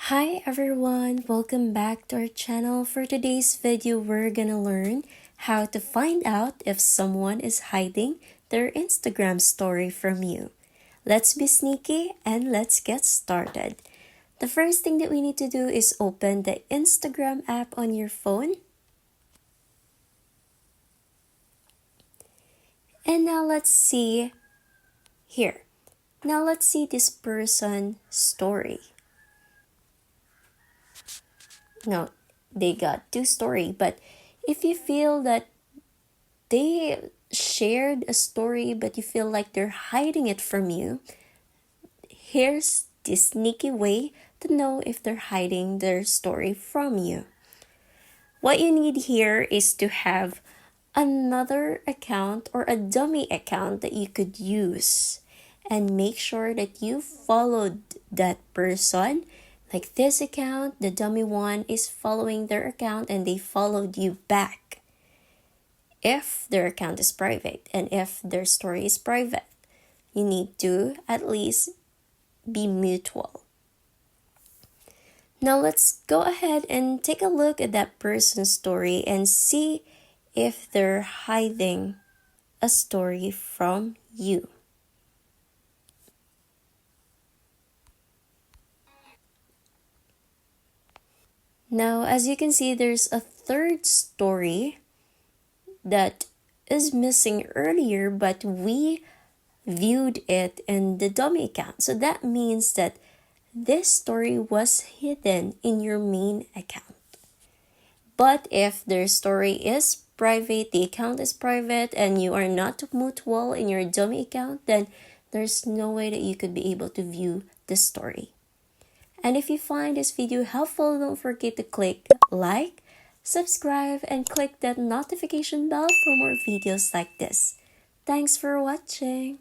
Hi everyone, welcome back to our channel. For today's video, we're gonna learn how to find out if someone is hiding their Instagram story from you. Let's be sneaky and let's get started. The first thing that we need to do is open the Instagram app on your phone. And now let's see here. Now let's see this person's story. No, they got two story, but if you feel that they shared a story but you feel like they're hiding it from you, here's the sneaky way to know if they're hiding their story from you. What you need here is to have another account or a dummy account that you could use and make sure that you followed that person. Like this account, the dummy one is following their account and they followed you back. If their account is private and if their story is private, you need to at least be mutual. Now let's go ahead and take a look at that person's story and see if they're hiding a story from you. Now, as you can see, there's a third story that is missing earlier, but we viewed it in the dummy account. So that means that this story was hidden in your main account. But if their story is private, the account is private, and you are not mutual in your dummy account, then there's no way that you could be able to view the story. And if you find this video helpful, don't forget to click like, subscribe, and click that notification bell for more videos like this. Thanks for watching.